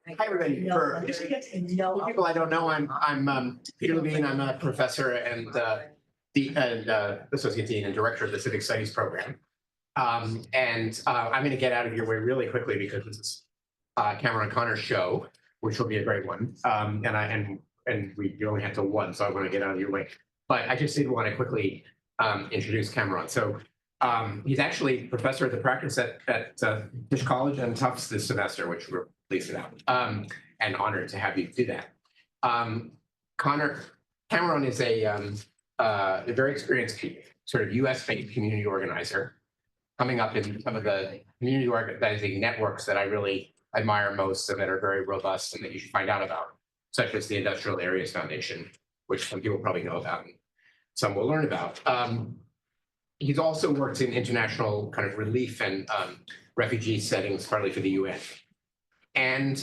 Hi, everybody. For people I don't know, I'm Peter Levine. I'm a professor and associate dean and director of the Civic Studies program. I'm going to get out of your way really quickly because this is Cameron Connor's show, which will be a great one. You only have till 1, so I want to get out of your way. But I just did want to quickly introduce Cameron. So he's actually professor at the practice at Tisch College and Tufts this semester, which we're pleased about, and honored to have you do that. Cameron is a very experienced sort of US-based community organizer, coming up in some of the community organizing networks that I really admire most and that are very robust and that you should find out about, such as the Industrial Areas Foundation, which some people probably know about and some will learn about. He's also worked in international kind of relief and refugee settings, partly for the UN. And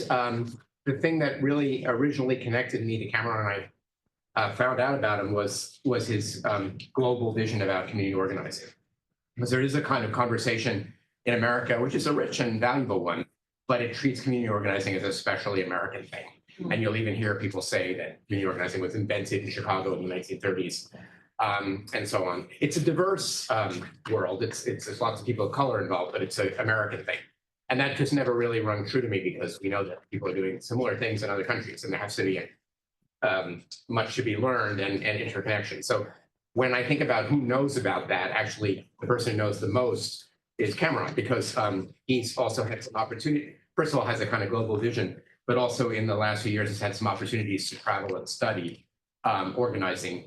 the thing that really originally connected me to Cameron and I found out about him was his global vision about community organizing. Because there is a kind of conversation in America, which is a rich and valuable one, but it treats community organizing as a specially American thing. And you'll even hear people say that community organizing was invented in Chicago in the 1930s, and so on. It's a diverse world. There's lots of people of color involved, but it's an American thing. And that just never really rung true to me because we know that people are doing similar things in other countries, and there has to be much to be learned and interconnection. So when I think about who knows about that, actually the person who knows the most is Cameron, because he's also had some opportunity. First of all, has a kind of global vision, but also in the last few years has had some opportunities to travel and study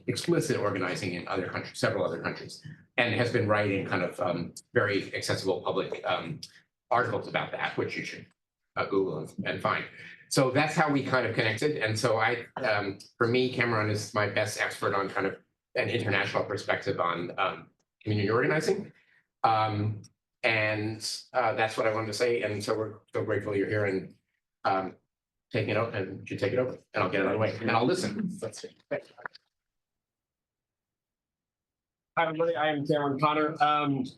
explicit organizing in other countries, several other countries, and has been writing kind of very accessible public articles about that, which you should Google and find. So that's how we kind of connected. And so for me, Cameron is my best expert on kind of an international perspective on community organizing. That's what I wanted to say. And so we're so grateful you're here and taking it over, and you should take it over, and I'll get it out of the way and I'll listen. Let's see. Thanks. Hi, everybody. I am Cameron Connor.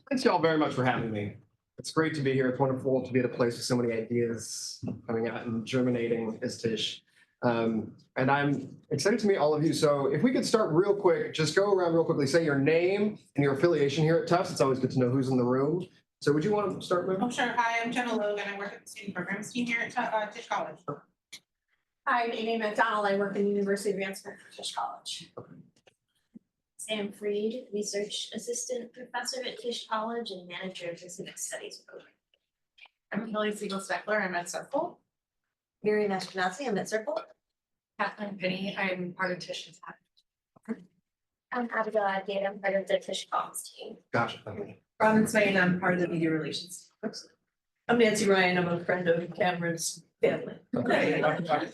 Thanks y'all very much for having me. It's great to be here. It's wonderful to be at a place with so many ideas coming out and germinating as Tisch. And I'm excited to meet all of you. So if we could start real quick, just go around real quickly, say your name and your affiliation here at Tufts. It's always good to know who's in the room. So would you want to start, ma'am? Oh, sure. Hi, I'm Jenna Logan. I work at the student programs team here at Tisch College. Hi, my name is Donald. I work in the University of Vancouver for Tisch College. Sam Freed, Research Assistant Professor at Tisch College and Manager of the Civic Studies program. I'm Kelly Siegel-Steckler. I'm at Circle. Miriam Ashkenazi. I'm at Circle. Kathleen Penny. I'm part of Tisch's. I'm Abigail Adgate. I'm part of the Tisch Comms team. Gotcha. Robin Swain. I'm part of the media relations. I'm Nancy Ryan. I'm a friend of Cameron's family. Okay.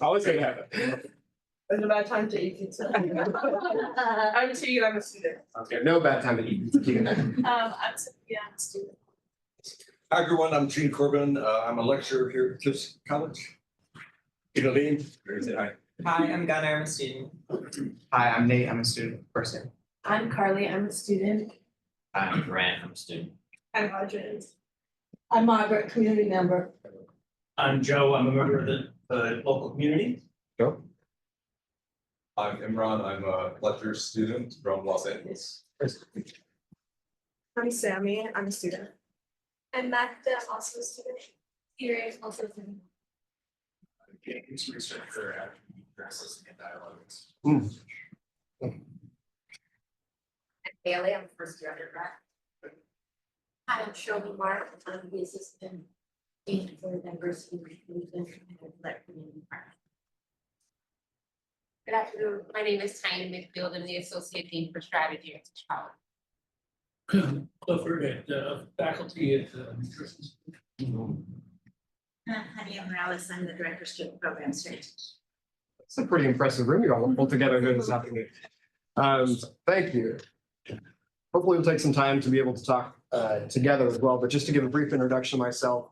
Always good to have it. There's a bad time to eat pizza. I'm Tegan. I'm a student. Okay, no bad time to eat. I'm Sophia. I'm a student. Hi, everyone. I'm Gene Corbin. I'm a lecturer here at Tufts College. Peter Levine. Hi. Hi, I'm Gunnar. I'm a student. Hi, I'm Nate. I'm a student. Person. I'm Carly. I'm a student. I'm Grant. I'm a student. I'm Audrey. I'm Margaret, community member. I'm Joe. I'm a member of the local community. Joe? I'm Imran. I'm a lecturer student from Los Angeles. I'm Sammy. I'm a student. I'm Magda, also a student. Peter is also a student. I'm James, researcher at Addresses and Dialogues. I'm Bailey. I'm first year undergrad. Hi, I'm Shirley Mark. I'm the assistant dean for diversity and inclusion and that community department. Good afternoon. My name is Tanya McField. I'm the associate dean for strategy at Tisch College. Clifford at faculty at nutrition. Javier Morales. I'm the director of student programs here. It's a pretty impressive room you all pulled together here this afternoon. Thank you. Hopefully we'll take some time to be able to talk together as well, but just to give a brief introduction to myself.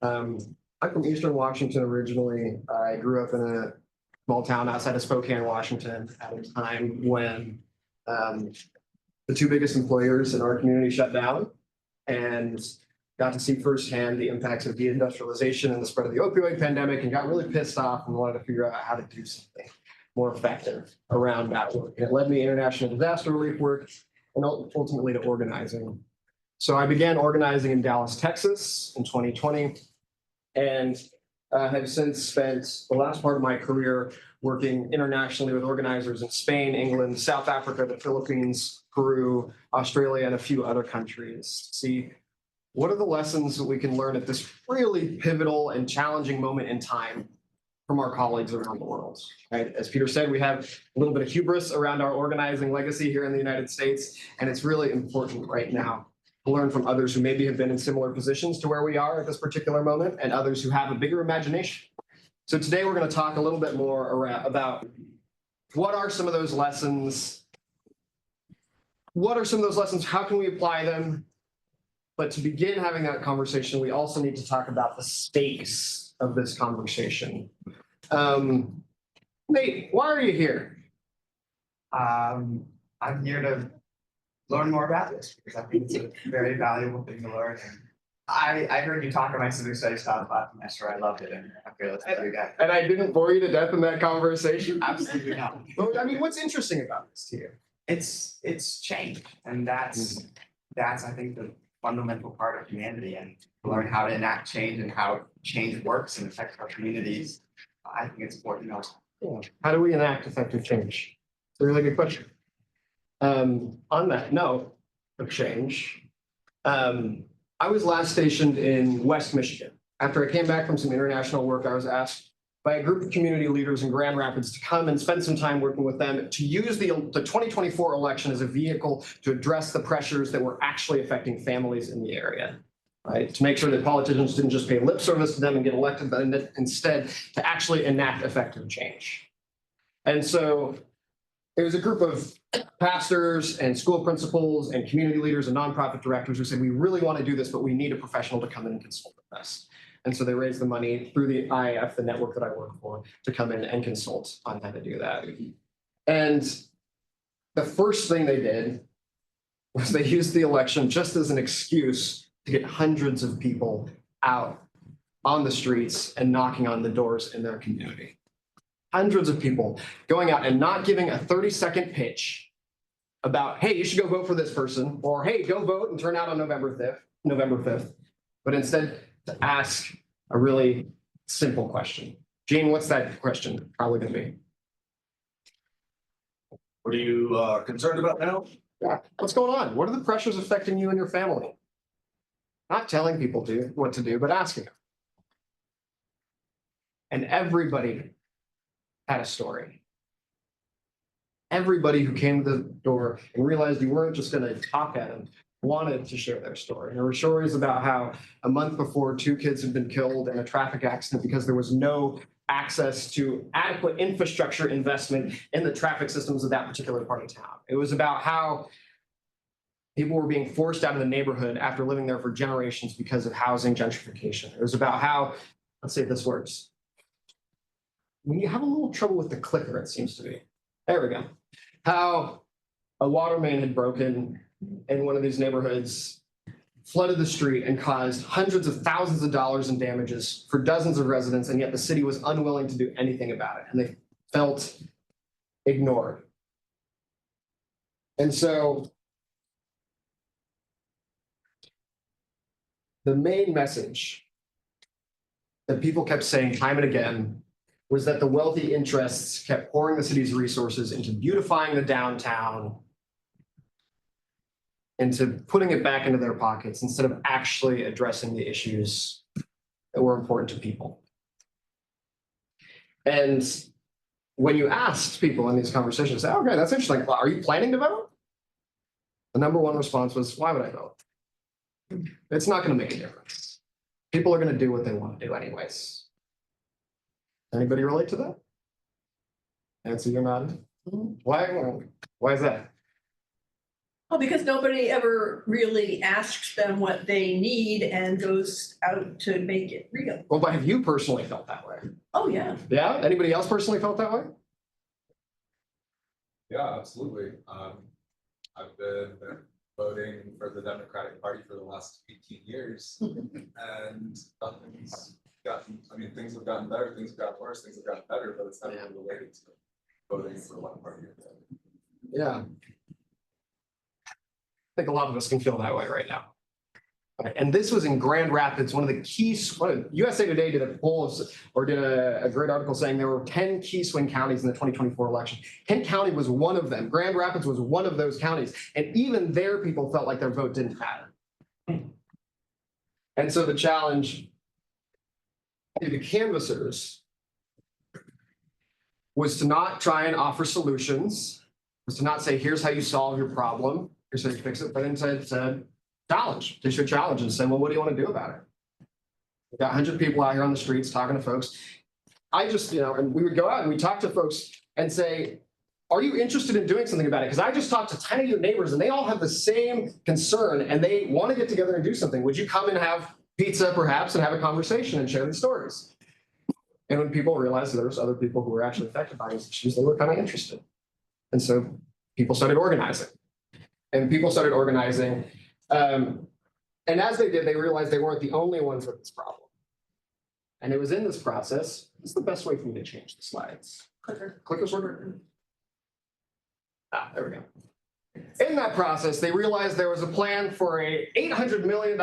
I'm from Eastern Washington originally. I grew up in a small town outside of Spokane, Washington at a time when the two biggest employers in our community shut down. And got to see firsthand the impacts of deindustrialization and the spread of the opioid pandemic and got really pissed off and wanted to figure out how to do something more effective around that work. And it led me to international disaster relief work and ultimately to organizing. So I began organizing in Dallas, Texas in 2020, and have since spent the last part of my career working internationally with organizers in Spain, England, South Africa, the Philippines, Peru, Australia, and a few other countries to see what are the lessons that we can learn at this really pivotal and challenging moment in time from our colleagues around the world, right? As Peter said, we have a little bit of hubris around our organizing legacy here in the United States, and it's really important right now to learn from others who maybe have been in similar positions to where we are at this particular moment, and others who have a bigger imagination. So today we're going to talk a little bit more about what are some of those lessons? What are some of those lessons? How can we apply them? But to begin having that conversation, we also need to talk about the stakes of this conversation. Nate, why are you here? I'm here to learn more about this because I think it's a very valuable thing to learn. And I heard you talk about civic studies class last semester. I loved it, and I'm here to do that. And I didn't bore you to death in that conversation? Absolutely not. But, I mean, what's interesting about this to you? It's change, and that's I think the fundamental part of humanity, and to learn how to enact change and how change works and affects our communities. I think it's important to know. Yeah. How do we enact effective change? It's a really good question. On that note of change, I was last stationed in West Michigan. After I came back from some international work, I was asked by a group of community leaders in Grand Rapids to come and spend some time working with them to use the 2024 election as a vehicle to address the pressures that were actually affecting families in the area, right? To make sure that politicians didn't just pay lip service to them and get elected, but instead to actually enact effective change. And so it was a group of pastors and school principals and community leaders and nonprofit directors who said, we really want to do this, but we need a professional to come in and consult with us. And so they raised the money through the IAF, the network that I work for, to come in and consult on how to do that. And the first thing they did was they used the election just as an excuse to get hundreds of people out on the streets and knocking on the doors in their community. Hundreds of people going out and not giving a 30-second pitch about, hey, you should go vote for this person, or hey, go vote and turn out on November 5th, but instead to ask a really simple question. Gene, what's that question probably going to be? What are you concerned about now? Yeah. What's going on? What are the pressures affecting you and your family? Not telling people what to do, but asking them. And everybody had a story. Everybody who came to the door and realized you weren't just going to talk at them wanted to share their story. And there were stories about how a month before 2 kids had been killed in a traffic accident because there was no access to adequate infrastructure investment in the traffic systems of that particular part of town. It was about how people were being forced out of the neighborhood after living there for generations because of housing gentrification. It was about how, let's see if this works. When you have a little trouble with the clicker, it seems to be. There we go. How a water main had broken in one of these neighborhoods, flooded the street and caused hundreds of thousands of dollars in damages for dozens of residents, and yet the city was unwilling to do anything about it, and they felt ignored. And so the main message that people kept saying time and again was that the wealthy interests kept pouring the city's resources into beautifying the downtown, into putting it back into their pockets instead of actually addressing the issues that were important to people. And when you asked people in these conversations, say, okay, that's interesting. Are you planning to vote? The number one response was, why would I vote? It's not going to make a difference. People are going to do what they want to do anyways. Anybody relate to that? Nancy, you're nodding. Why is that? Well, because nobody ever really asks them what they need and goes out to make it real. Well, but have you personally felt that way? Oh, yeah. Yeah? Anybody else personally felt that way? Yeah, absolutely. I've been voting for the Democratic Party for the last 18 years. And nothing's gotten, I mean, things have gotten better, things have gotten worse, things have gotten better, but it's not really related to voting for one party or the other. Yeah. I think a lot of us can feel that way right now. Right, and this was in Grand Rapids, one of the key, USA Today did a poll or did a great article saying there were 10 key swing counties in the 2024 election. Kent County was one of them. Grand Rapids was one of those counties. And even there, people felt like their vote didn't matter. And so the challenge to the canvassers was to not try and offer solutions, was to not say, here's how you solve your problem, here's how you fix it, but instead said, challenge. They should challenge and say, well, what do you want to do about it? We've got 100 people out here on the streets talking to folks. I just, and we would go out and we talk to folks and say, are you interested in doing something about it? Because I just talked to 10 of your neighbors and they all have the same concern and they want to get together and do something. Would you come and have pizza perhaps and have a conversation and share these stories? And when people realized there was other people who were actually affected by these issues, they were kind of interested. And so people started organizing. And people started organizing. And as they did, they realized they weren't the only ones with this problem. And it was in this process, it's the best way for me to change the slides. Clicker sorter. Ah, there we go. In that process, they realized there was a plan for a $800 million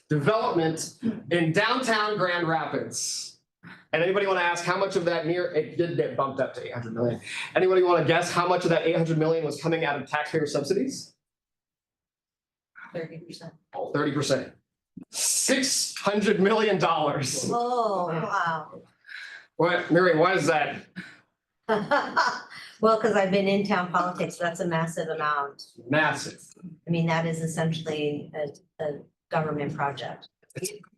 development in downtown Grand Rapids. And anybody want to ask how much of that it did get bumped up to 800 million. Anybody want to guess how much of that 800 million was coming out of taxpayer subsidies? 30%. 30%. $600 million. Oh, wow. What, Miriam, why is that? Well, because I've been in town politics, that's a massive amount. Massive. I mean, that is essentially a government project.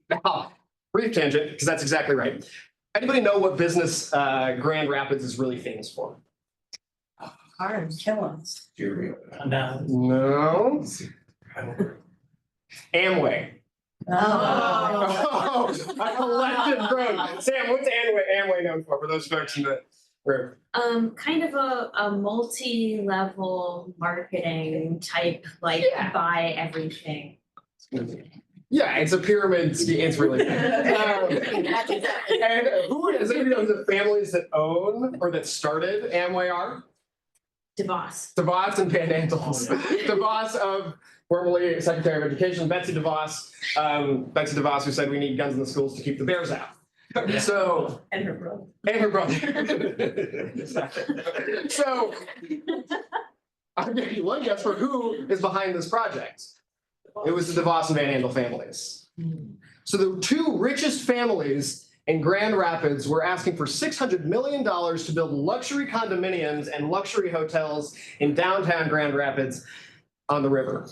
Now, brief tangent, because that's exactly right. Anybody know what business Grand Rapids is really famous for? Cars. Killings. No. No. Amway. Oh. I've elected growth. Sam, what's Amway known for those folks in the room? Kind of a multi-level marketing type, like buy everything. Yeah, it's a pyramid scheme. It's really and who is anybody know who the families that own or that started Amway are? DeVos. DeVos and Panhandles. DeVos of formerly Secretary of Education, Betsy DeVos. Betsy DeVos, who said we need guns in the schools to keep the bears out. So And her brother. and her brother. So I'll give you one guess for who is behind this project. It was the DeVos and Van Andel families. So the two richest families in Grand Rapids were asking for $600 million to build luxury condominiums and luxury hotels in downtown Grand Rapids on the river.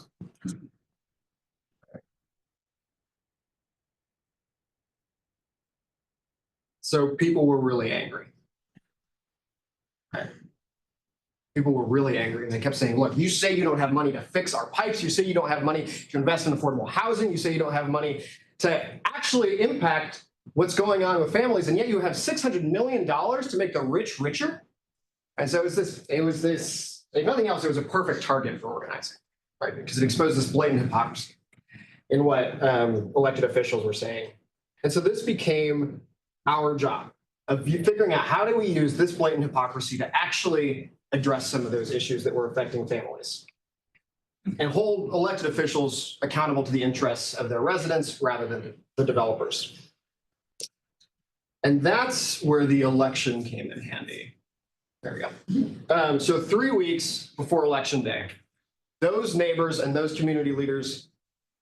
So people were really angry. People were really angry and they kept saying, look, you say you don't have money to fix our pipes. You say you don't have money to invest in affordable housing. You say you don't have money to actually impact what's going on with families. And yet you have $600 million to make the rich richer. And so it was this, if nothing else, it was a perfect target for organizing, right? Because it exposed this blatant hypocrisy in what elected officials were saying. And so this became our job of figuring out how do we use this blatant hypocrisy to actually address some of those issues that were affecting families and hold elected officials accountable to the interests of their residents rather than the developers. And that's where the election came in handy. There we go. So 3 weeks before Election Day, those neighbors and those community leaders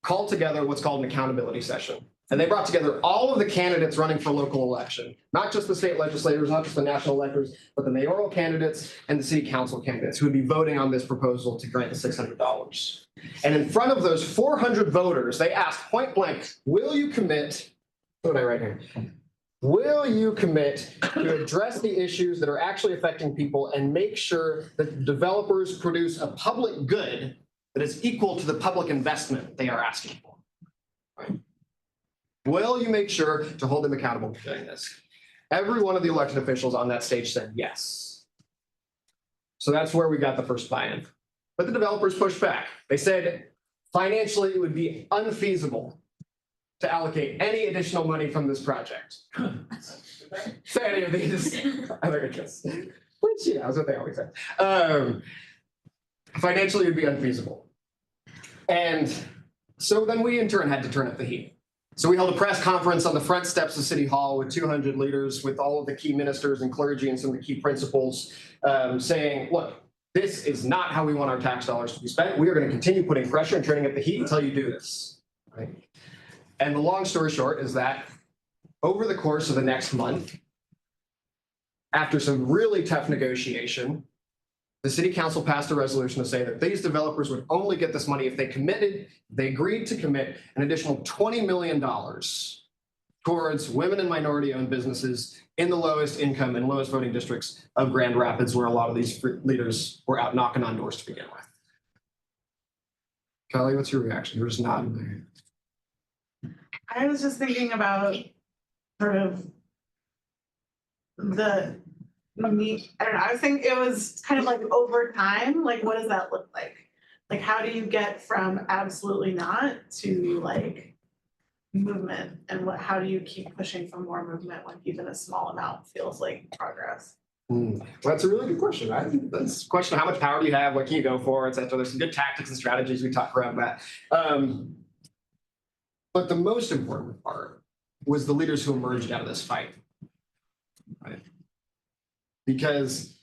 called together what's called an accountability session. And they brought together all of the candidates running for local election, not just the state legislators, not just the national electors, but the mayoral candidates and the city council candidates who would be voting on this proposal to grant the $600. And in front of those 400 voters, they asked point blank, will you commit, what did I write here? Will you commit to address the issues that are actually affecting people and make sure that developers produce a public good that is equal to the public investment they are asking for? Right? Will you make sure to hold them accountable for doing this? Every one of the elected officials on that stage said yes. So that's where we got the first buy-in. But the developers pushed back. They said, Financially, it would be unfeasible to allocate any additional money from this project to any of these other interests, which, is what they always say. Financially, it would be unfeasible. And so then we in turn had to turn up the heat. So we held a press conference on the front steps of City Hall with 200 leaders, with all of the key ministers and clergy and some of the key principals, saying, look, this is not how we want our tax dollars to be spent. We are going to continue putting pressure and turning up the heat until you do this. Right? And the long story short is that over the course of the next month, after some really tough negotiation, the city council passed a resolution to say that these developers would only get this money if they agreed to commit an additional $20 million towards women and minority-owned businesses in the lowest income and lowest voting districts of Grand Rapids, where a lot of these leaders were out knocking on doors to begin with. Kelly, what's your reaction? You're just nodding there. I was just thinking about sort of I don't know, I was thinking it was kind of like over time, like what does that look like? Like how do you get from absolutely not to like movement, and how do you keep pushing for more movement when even a small amount feels like progress? Well, that's a really good question. I think that's a question of how much power do you have, what can you go for, et cetera. There's some good tactics and strategies we talk around that. But the most important part was the leaders who emerged out of this fight. Right? Because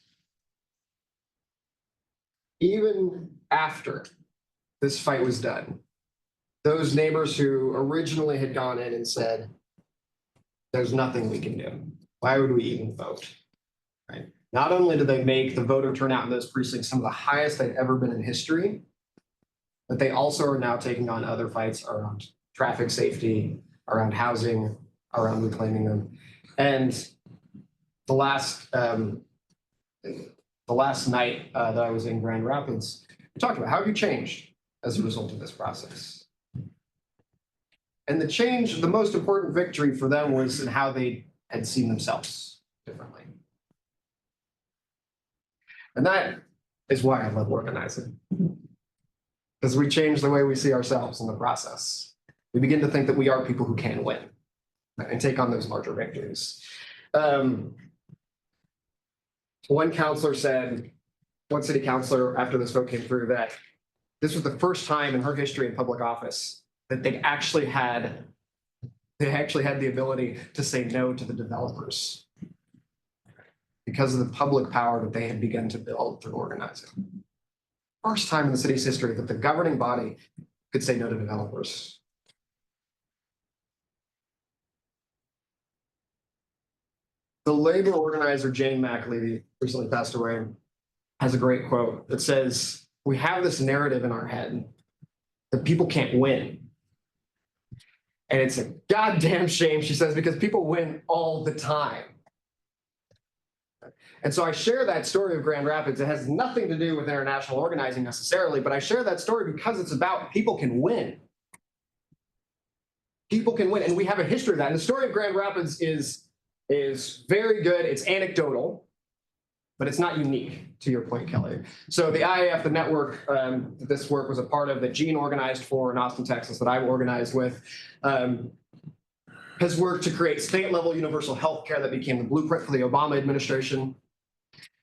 even after this fight was done, those neighbors who originally had gone in and said, there's nothing we can do. Why would we even vote? Right? Not only did they make the voter turnout in those precincts some of the highest they've ever been in history, but they also are now taking on other fights around traffic safety, around housing, around reclaiming them. And the last night that I was in Grand Rapids, we talked about how have you changed as a result of this process. And the change, the most important victory for them was in how they had seen themselves differently. And that is why I love organizing. Because we change the way we see ourselves in the process. We begin to think that we are people who can win and take on those larger victories. One counselor said, one city councilor after this vote came through, that this was the first time in her history in public office that they actually had the ability to say no to the developers because of the public power that they had begun to build through organizing. First time in the city's history that the governing body could say no to developers. The labor organizer, Jane McAlevey, recently passed away, has a great quote that says, we have this narrative in our head that people can't win. And it's a goddamn shame, she says, because people win all the time. And so I share that story of Grand Rapids. It has nothing to do with international organizing necessarily, but I share that story because it's about people can win. People can win, and we have a history of that. And the story of Grand Rapids is very good. It's anecdotal, but it's not unique, to your point, Kelly. So the IAF, the network that this work was a part of, that Gene organized for in Austin, Texas, that I've organized with, has worked to create state-level universal health care that became the blueprint for the Obama administration.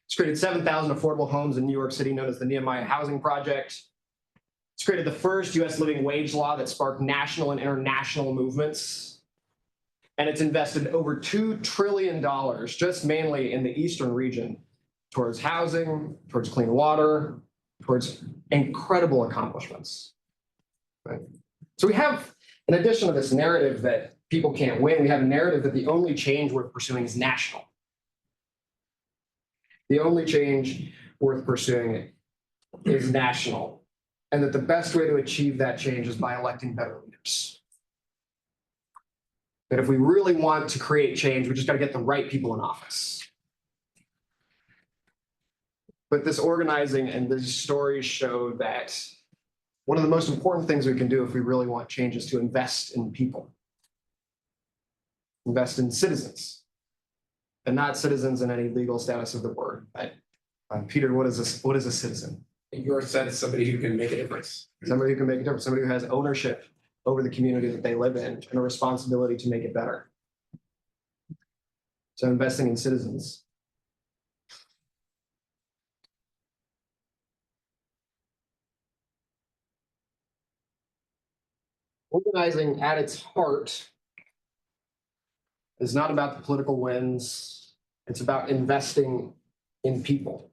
It's created 7,000 affordable homes in New York City, known as the Nehemiah Housing Project. It's created the first US living wage law that sparked national and international movements. And it's invested over $2 trillion, just mainly in the eastern region, towards housing, towards clean water, towards incredible accomplishments. Right? So we have, in addition to this narrative that people can't win, we have a narrative that the only change worth pursuing is national. The only change worth pursuing is national. And that the best way to achieve that change is by electing better leaders. That if we really want to create change, we just got to get the right people in office. But this organizing and these stories show that one of the most important things we can do if we really want change is to invest in people. Invest in citizens. And not citizens in any legal status of the word. But Peter, what is a citizen? In your sense, somebody who can make a difference. Somebody who can make a difference, somebody who has ownership over the community that they live in and a responsibility to make it better. So investing in citizens. Organizing at its heart is not about the political wins. It's about investing in people.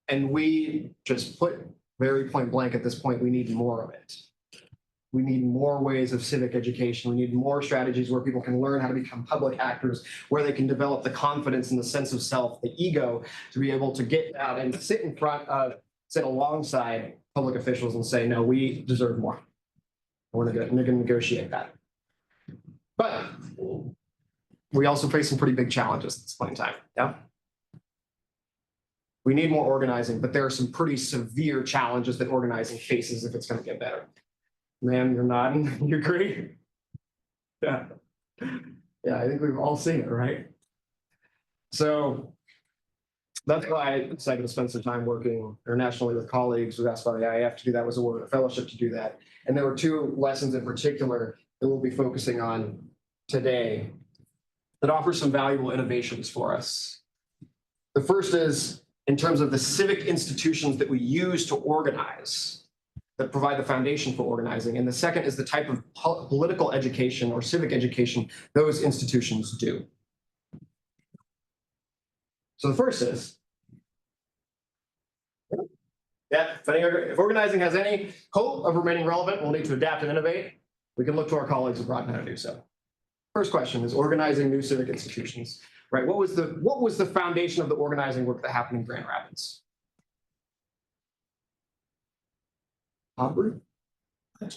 And we just put very point blank at this point, we need more of it. We need more ways of civic education. We need more strategies where people can learn how to become public actors, where they can develop the confidence and the sense of self, the ego, to be able to get out and sit alongside public officials and say, no, we deserve more. We're going to negotiate that. But we also face some pretty big challenges at this point in time. Yeah. We need more organizing, but there are some pretty severe challenges that organizing faces if it's going to get better. Ma'am, you're nodding. You agree? Yeah. Yeah, I think we've all seen it, right? So that's why I decided to spend some time working internationally with colleagues. Was asked by the IAF to do that, was awarded a fellowship to do that. And there were two lessons in particular that we'll be focusing on today that offer some valuable innovations for us. The first is in terms of the civic institutions that we use to organize, that provide the foundation for organizing. And the second is the type of political education or civic education those institutions do. So the first is, if organizing has any hope of remaining relevant, we'll need to adapt and innovate. We can look to our colleagues abroad on how to do so. First question is organizing new civic institutions, right? What was the foundation of the organizing work that happened in Grand Rapids? Audrey. Like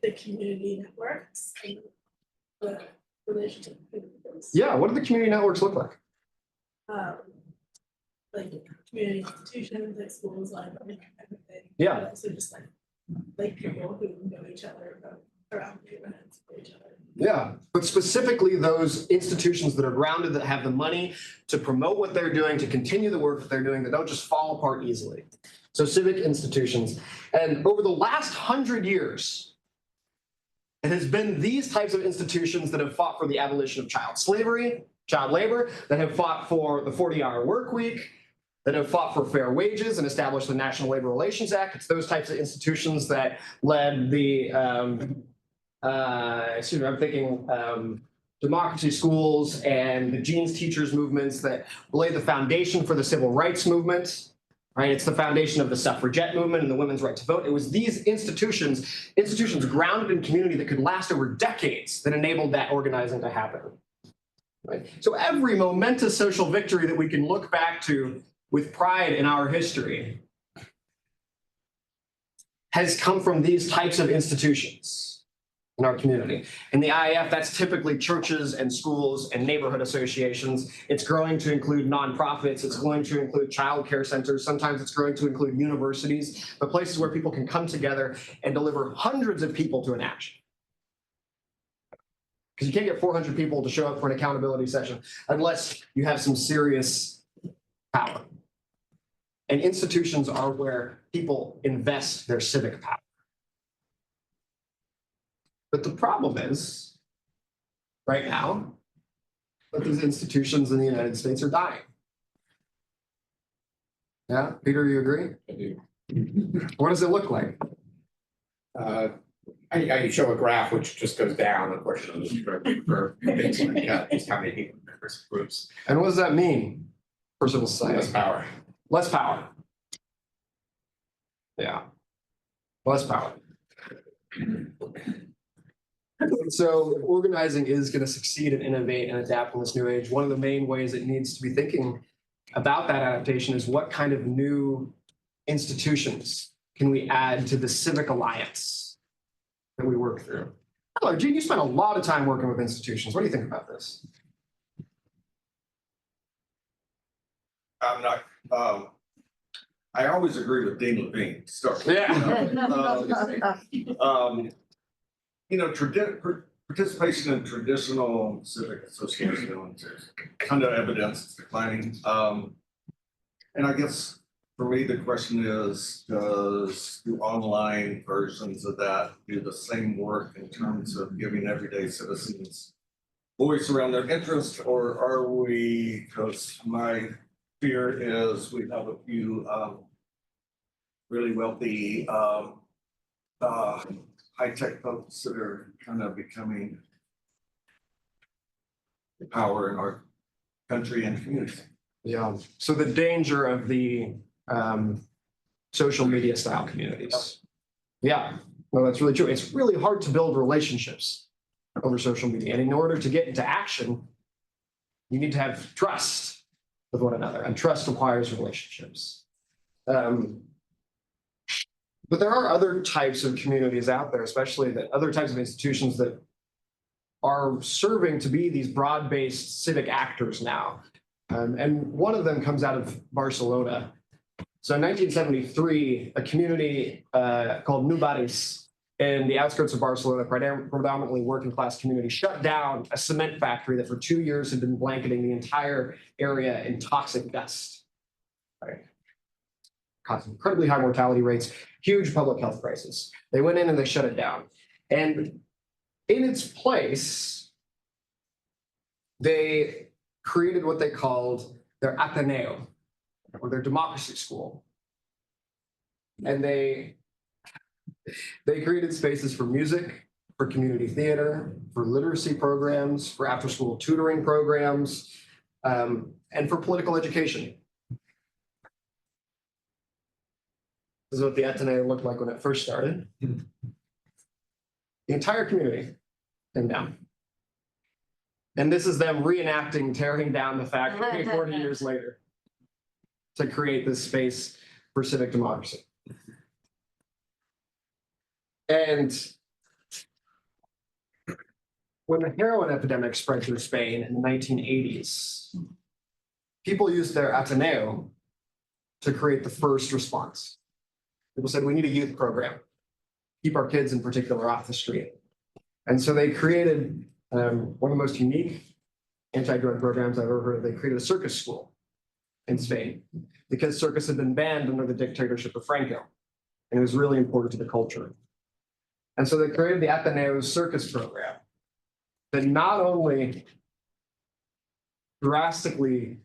the community networks and the relationship. Yeah, what do the community networks look like? Like community institutions, like schools, libraries, kind of thing. Yeah. But also just like people who know each other around neighborhoods for each other. Yeah, but specifically those institutions that are grounded, that have the money to promote what they're doing, to continue the work that they're doing, that don't just fall apart easily. So civic institutions. And over the last 100 years, it has been these types of institutions that have fought for the abolition of child slavery, child labor, that have fought for the 40-hour work week, that have fought for fair wages and established the National Labor Relations Act. It's those types of institutions that led the, democracy schools and the Jeans teachers movements that laid the foundation for the civil rights movement. Right? It's the foundation of the suffragette movement and the women's right to vote. It was these institutions grounded in community that could last over decades that enabled that organizing to happen. Right? So every momentous social victory that we can look back to with pride in our history has come from these types of institutions in our community. In the IAF, that's typically churches and schools and neighborhood associations. It's growing to include nonprofits. It's going to include childcare centers. Sometimes it's growing to include universities, but places where people can come together and deliver hundreds of people to an action. Because you can't get 400 people to show up for an accountability session unless you have some serious power. And institutions are where people invest their civic power. But the problem is, right now, that these institutions in the United States are dying. Yeah, Peter, you agree? I do. What does it look like? I show a graph which just goes down, unfortunately, for things like just how many people in members of groups. And what does that mean for civil society? Less power. Less power. Yeah. Less power. So if organizing is going to succeed and innovate and adapt in this new age, one of the main ways it needs to be thinking about that adaptation is what kind of new institutions can we add to the civic alliance that we work through. Hello, Gene, you spent a lot of time working with institutions. What do you think about this? I'm not, I always agree with Dean Levine to start. Participation in traditional civic associations is kind of evidence it's declining. And I guess for me, the question is, do online versions of that do the same work in terms of giving everyday citizens voice around their interest, or are we, because my fear is we have a few really wealthy high-tech folks that are kind of becoming the power in our country and community. Yeah, so the danger of the social media style communities. Yeah, no, that's really true. It's really hard to build relationships over social media. And in order to get into action, you need to have trust with one another, and trust requires relationships. But there are other types of communities out there, especially that other types of institutions that are serving to be these broad-based civic actors now. And one of them comes out of Barcelona. So in 1973, a community called New Barris in the outskirts of Barcelona, predominantly working class community, shut down a cement factory that for 2 years had been blanketing the entire area in toxic dust. Right? Causing incredibly high mortality rates, huge public health crisis. They went in and they shut it down. And in its place, they created what they called their Ateneo, or their democracy school. And they created spaces for music, for community theater, for literacy programs, for after-school tutoring programs, and for political education. This is what the Ateneo looked like when it first started. The entire community came down. And this is them reenacting tearing down the factory 40 years later to create this space for civic democracy. And when the heroin epidemic spread through Spain in the 1980s, people used their Ateneo to create the first response. People said, we need a youth program, keep our kids in particular off the street. And so they created one of the most unique anti-drug programs I've ever heard of. They created a circus school in Spain because circus had been banned under the dictatorship of Franco. And it was really important to the culture. And so they created the Ateneo circus program that not only drastically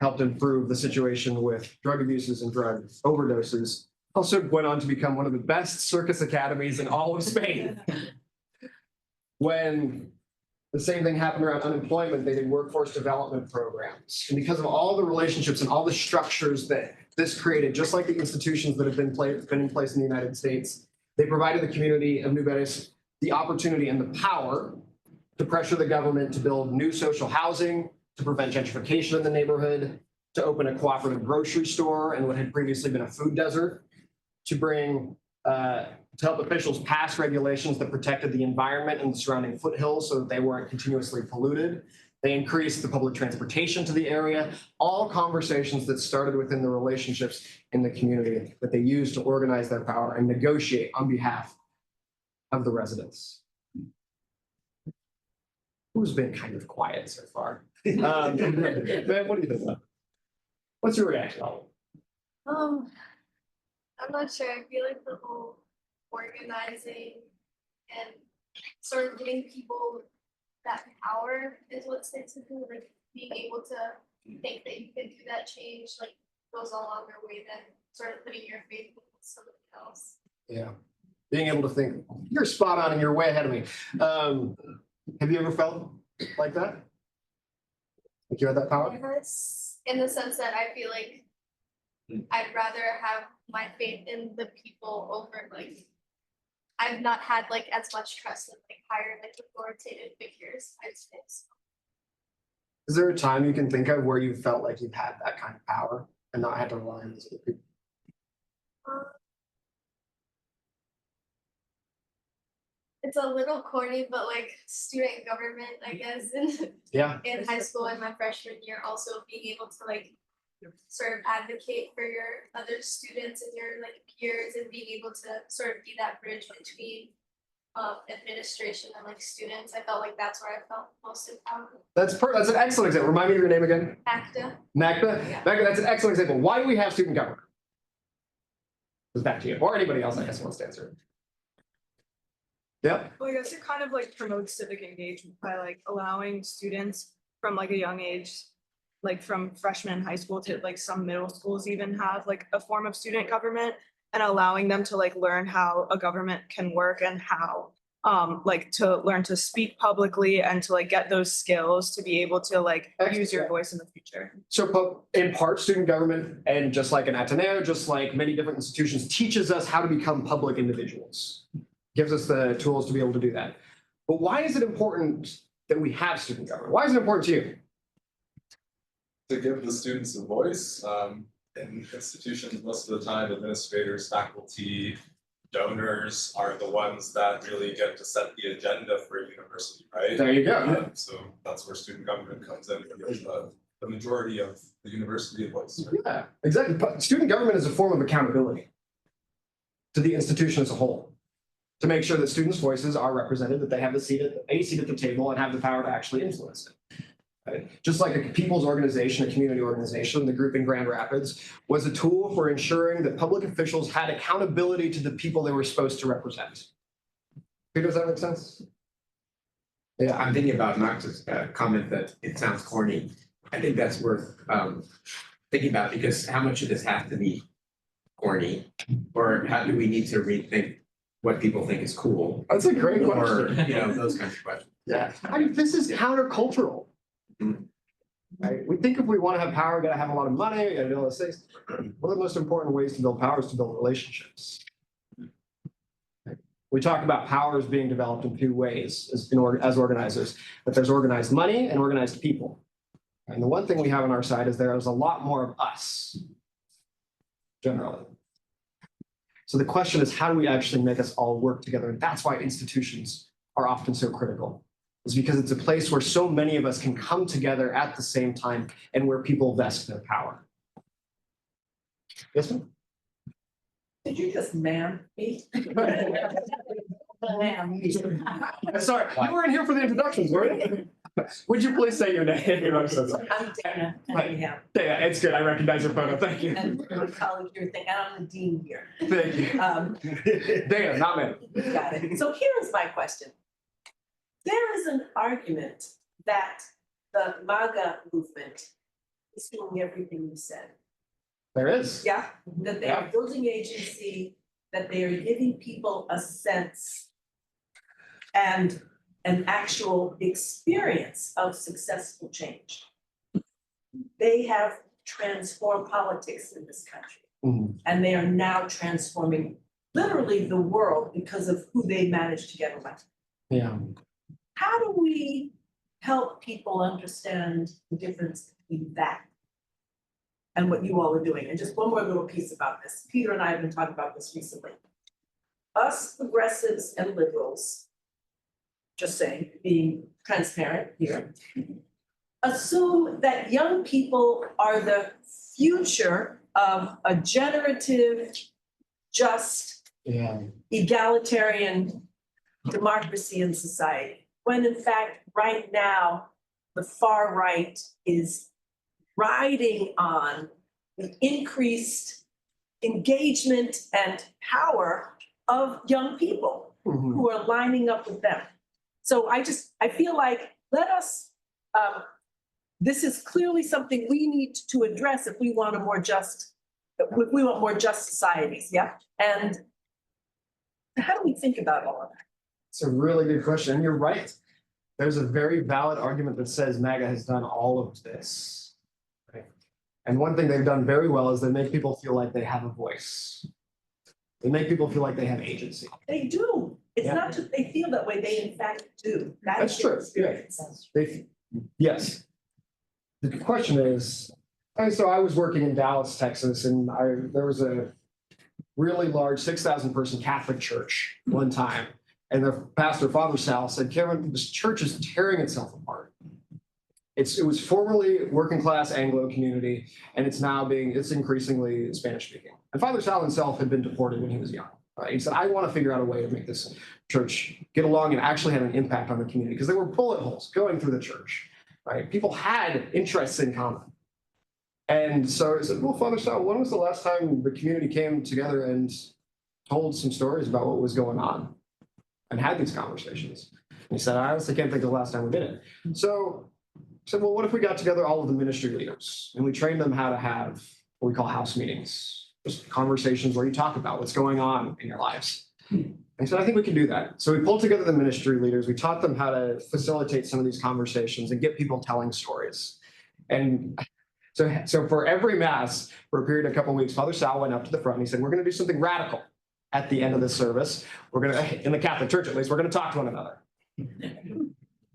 helped improve the situation with drug abuses and drug overdoses, also went on to become one of the best circus academies in all of Spain. When the same thing happened around unemployment, they did workforce development programs. And because of all the relationships and all the structures that this created, just like the institutions that have been in place in the United States, they provided the community of New Barris the opportunity and the power to pressure the government to build new social housing, to prevent gentrification in the neighborhood, to open a cooperative grocery store in what had previously been a food desert, to bring to help officials pass regulations that protected the environment and the surrounding foothills so that they weren't continuously polluted. They increased the public transportation to the area, all conversations that started within the relationships in the community that they used to organize their power and negotiate on behalf of the residents. Who's been kind of quiet so far? Ben, what do you think? What's your reaction? I'm not sure. I feel like the whole organizing and sort of giving people that power is what sticks with me. Like being able to think that you can do that change like goes a longer way than sort of putting your faith in somebody else. Yeah, being able to think you're spot on and you're way ahead of me. Have you ever felt like that? Like you had that power? Yes, in the sense that I feel like I'd rather have my faith in the people over like I've not had like as much trust in like higher like authoritative figures. I'd say so. Is there a time you can think of where you felt like you've had that kind of power and not had to rely on those other people? It's a little corny, but like student government, I guess, in high school and my freshman year, also being able to like sort of advocate for your other students and your like peers and being able to sort of be that bridge between administration and like students. I felt like that's where I felt most empowered. That's an excellent example. Remind me of your name again. Acta. Magda? Yeah. Magda, that's an excellent example. Why do we have student government? Goes back to you, or anybody else, I guess, wants to answer. Yep. Well, I guess it kind of like promotes civic engagement by like allowing students from like a young age, like from freshman in high school to like some middle schools even have like a form of student government, and allowing them to like learn how a government can work and how like to learn to speak publicly and to like get those skills to be able to like use your voice in the future. So in part, student government, and just like an Ateneo, just like many different institutions, teaches us how to become public individuals. Gives us the tools to be able to do that. But why is it important that we have student government? Why is it important to you? To give the students a voice, in institutions, most of the time, administrators, faculty, donors are the ones that really get to set the agenda for a university, right? There you go. So that's where student government comes in, and gives the majority of the university a voice. Yeah, exactly. But student government is a form of accountability to the institution as a whole, to make sure that students' voices are represented, that they have a seat at the table and have the power to actually influence it. Right? Just like a people's organization, a community organization, the group in Grand Rapids was a tool for ensuring that public officials had accountability to the people they were supposed to represent. Peter, does that make sense? Yeah, I'm thinking about Max's comment that it sounds corny. I think that's worth thinking about, because how much of this has to be corny, or how do we need to rethink what people think is cool? That's a great Or, question. those kinds of questions. Yeah, I mean, this is countercultural. Right? We think if we want to have power, we got to have a lot of money, we got to do all those things. One of the most important ways to build power is to build relationships. We talk about powers being developed in two ways as organizers, that there's organized money and organized people. And the one thing we have on our side is there is a lot more of us, generally. So the question is, how do we actually make us all work together? And that's why institutions are often so critical. Is because it's a place where so many of us can come together at the same time and where people vest their power. Yes, ma'am? Did you just ma'am me? Ma'am. Sorry, you weren't here for the introductions, were you? Would you please say your name? I'm so sorry. I'm Dana, Right. anyhow. Yeah, it's good. I recognize your photo. Thank you. And my colleague here think I'm the dean here. Thank you. Dana, not me. Got it. So here is my question. There is an argument that the MAGA movement is doing everything you said. There is. Yeah, that they are building agency, that they are giving people a sense and an actual experience of successful change. They have transformed politics in this country. Mhm. And they are now transforming literally the world because of who they managed to get elected. Yeah. How do we help people understand the difference between that and what you all are doing? And just one more little piece about this. Peter and I have been talking about this recently. Us progressives and liberals, just saying, being transparent here, assume that young people are the future of a generative, just, egalitarian democracy in society. When in fact, right now, the far right is riding on the increased engagement and power of young people who are lining up with them. So I feel like let us, this is clearly something we need to address if we want a more just, if we want more just societies, yeah? And how do we think about all of that? It's a really good question. And you're right. There's a very valid argument that says MAGA has done all of this. Right? And one thing they've done very well is they make people feel like they have a voice. They make people feel like they have agency. They do. It's Yeah. not just they feel that way, they in fact do. That's their true. Yeah. experience. Yes. The question is, so I was working in Dallas, Texas, and there was a really large 6,000 person Catholic church one time. And their pastor, Father Sal, said, Kevin, this church is tearing itself apart. It was formerly working class Anglo community, and it's increasingly Spanish speaking. And Father Sal himself had been deported when he was young. Right? He said, I want to figure out a way to make this church get along and actually have an impact on the community, because there were bullet holes going through the church, right? People had interests in common. And so I said, well, Father Sal, when was the last time the community came together and told some stories about what was going on and had these conversations? And he said, I honestly can't think of the last time we did it. So I said, well, what if we got together all of the ministry leaders and we trained them how to have what we call house meetings, just conversations where you talk about what's going on in your lives. And he said, I think we can do that. So we pulled together the ministry leaders. We taught them how to facilitate some of these conversations and get people telling stories. And so for every mass, for a period of a couple of weeks, Father Sal went up to the front and he said, we're going to do something radical at the end of the service. We're going to, in the Catholic Church at least, we're going to talk to one another.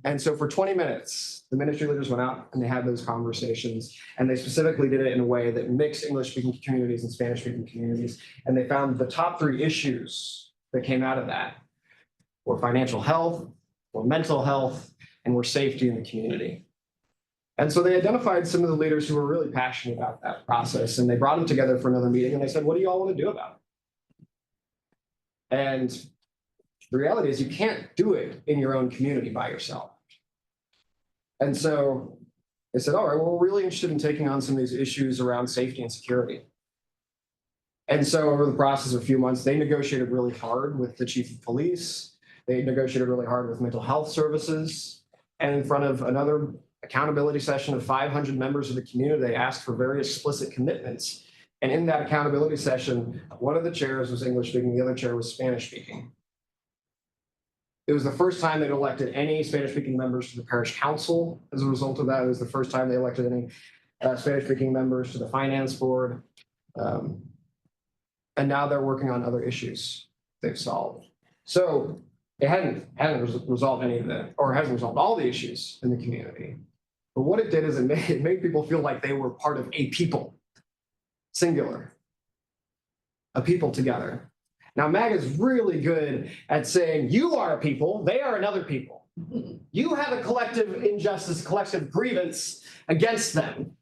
And so for 20 minutes, the ministry leaders went out and they had those conversations, and they specifically did it in a way that mixed English-speaking communities and Spanish-speaking communities. And they found the top 3 issues that came out of that were financial health, were mental health, and were safety in the community. And so they identified some of the leaders who were really passionate about that process, and they brought them together for another meeting, and they said, what do you all want to do about it? And the reality is you can't do it in your own community by yourself. And so they said, all right, well, we're really interested in taking on some of these issues around safety and security. And so over the process of a few months, they negotiated really hard with the chief of police. They negotiated really hard with mental health services. And in front of another accountability session of 500 members of the community, they asked for very explicit commitments. And in that accountability session, one of the chairs was English speaking, the other chair was Spanish speaking. It was the first time they'd elected any Spanish-speaking members to the parish council. As a result of that, it was the first time they elected any Spanish-speaking members to the finance board. And now they're working on other issues they've solved. So it hadn't resolved any of the, or hasn't resolved all the issues in the community. But what it did is it made people feel like they were part of a people, singular, a people together. Now, MAGA is really good at saying, you are a people, they are another people. You have a collective injustice, collective grievance against them.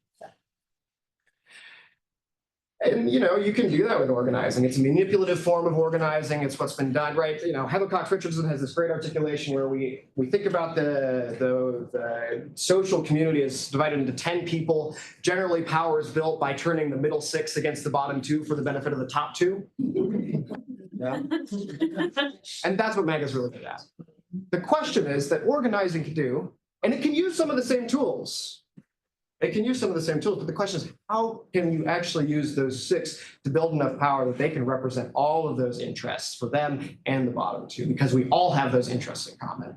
And, you know, you can do that with organizing. It's a manipulative form of organizing. It's what's been done, right? You know, Heather Cox Richardson has this great articulation where we think about the social community as divided into 10 people. Generally, power is built by turning the middle 6 against the bottom 2 for the benefit of the top 2. Yeah. And that's what MAGA is really good at. The question is that organizing can do, and it can use some of the same tools. It can use some of the same tools, but the question is, how can you actually use those 6 to build enough power that they can represent all of those interests for them and the bottom 2, because we all have those interests in common.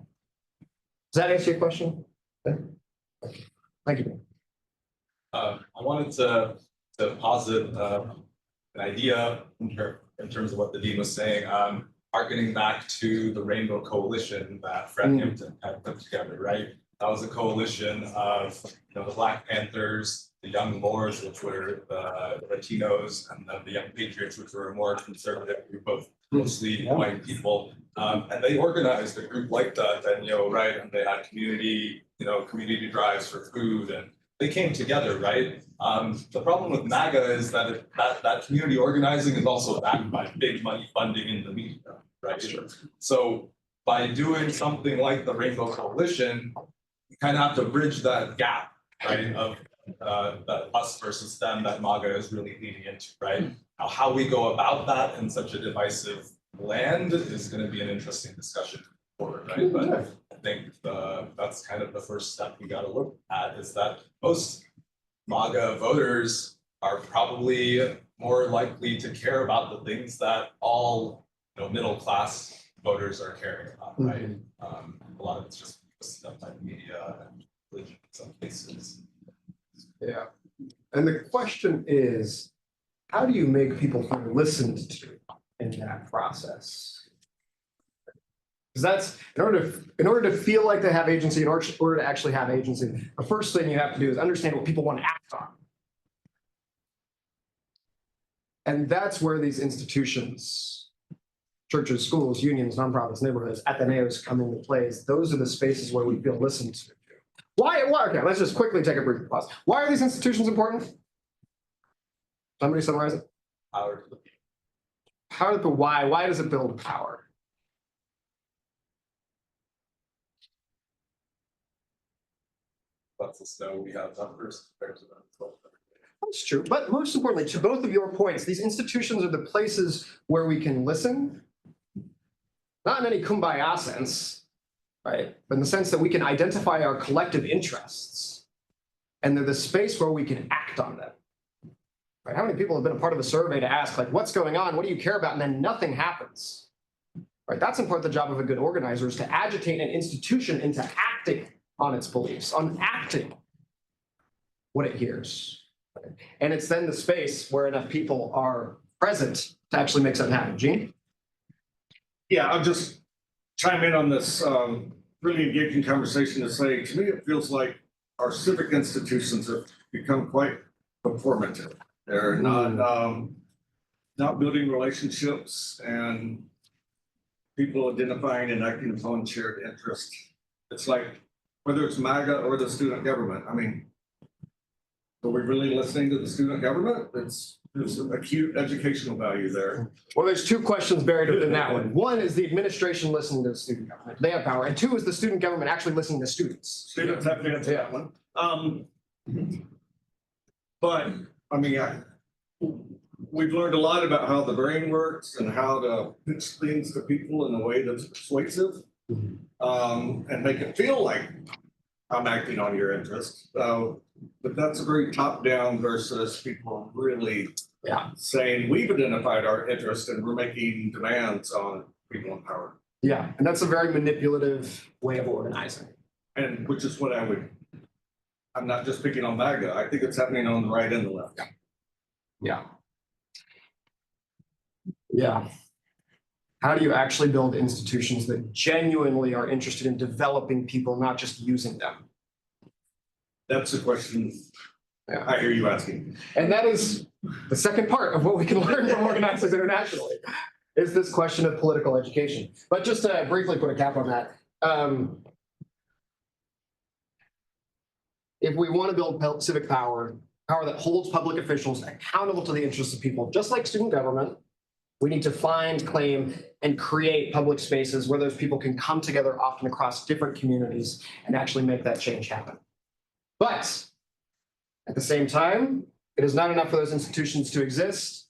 Does that answer your question? Thank you. I wanted to posit an idea in terms of what the dean was saying, harkening back to the Rainbow Coalition that Fred Hampton had put together, right? That was a coalition of, you know, the Black Panthers, the Young Moors, which were the Latinos, and then the Young Patriots, which were a more conservative group of mostly white people. And they organized a group like that, and, you know, right, and they had community drives for food, and they came together, right? The problem with MAGA is that that community organizing is also backed by big money funding in the media, right? Sure. So by doing something like the Rainbow Coalition, you kind of have to bridge that gap, right, of that us versus them that MAGA is really leaning into, right? Now, how we go about that in such a divisive land is going to be an interesting discussion forward, right? But I think that's kind of the first step we got to look at, is that most MAGA voters are probably more likely to care about the things that all, you know, middle class voters are caring about, right? A lot of it's just stuff by the media and religion in some cases. Yeah. And the question is, how do you make people feel listened to in that process? Because that's in order to feel like they have agency, in order to actually have agency, the first thing you have to do is understand what people want to act on. And that's where these institutions, churches, schools, unions, nonprofits, neighborhoods, Ateneos come into play. Those are the spaces where we feel listened to. Why? Okay, let's just quickly take a brief pause. Why are these institutions important? Somebody summarize it. Power to the people. Power the why. Why does it build power? That's the snow we have numbers compared to them. That's true. But most importantly, to both of your points, these institutions are the places where we can listen, not in any kumbaya sense, right? But in the sense that we can identify our collective interests. And they're the space where we can act on them. Right? How many people have been a part of a survey to ask, like, what's going on? What do you care about? And then nothing happens. Right? That's in part the job of a good organizer, is to agitate an institution into acting on its beliefs, on acting what it hears. And it's then the space where enough people are present to actually make something happen. Gene? Yeah, I'll just chime in on this really engaging conversation to say, to me, it feels like our civic institutions have become quite performative. They're not building relationships and people identifying and acting upon shared interest. It's like, whether it's MAGA or the student government, I mean, are we really listening to the student government? There's an acute educational value there. Well, there's two questions buried within that one. One is the administration listening to the student government. They have power. And two is the student government actually listening to students. Students have to answer that one. But, I mean, we've learned a lot about how the brain works and how to pitch things to people in a way that's persuasive and make it feel like I'm acting on your interest. But that's a very top-down versus people really saying we've identified our interest and we're making demands on people in power. Yeah, and that's a very manipulative way of organizing. And which is what I'm not just picking on MAGA. I think it's happening on the right and the left. Yeah. Yeah. How do you actually build institutions that genuinely are interested in developing people, not just using them? That's the question I hear you asking. And that is the second part of what we can learn from organizers internationally, is this question of political education. But just to briefly put a cap on that, if we want to build civic power that holds public officials accountable to the interests of people, just like student government, we need to find, claim, and create public spaces where those people can come together, often across different communities, and actually make that change happen. But at the same time, it is not enough for those institutions to exist.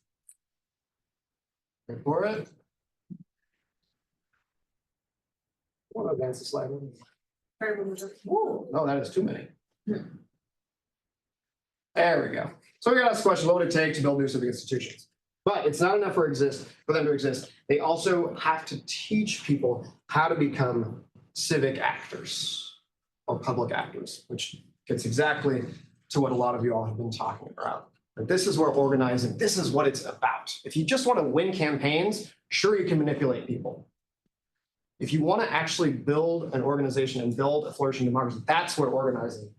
Wait for it. I want to advance the slide. No, that is too many. There we go. So we're going to ask the question, what would it take to build new civic institutions? But it's not enough for them to exist. They also have to teach people how to become civic actors or public actors, which gets exactly to what a lot of you all have been talking about. But this is where organizing, this is what it's about. If you just want to win campaigns, sure, you can manipulate people. If you want to actually build an organization and build a flourishing democracy, that's where organizing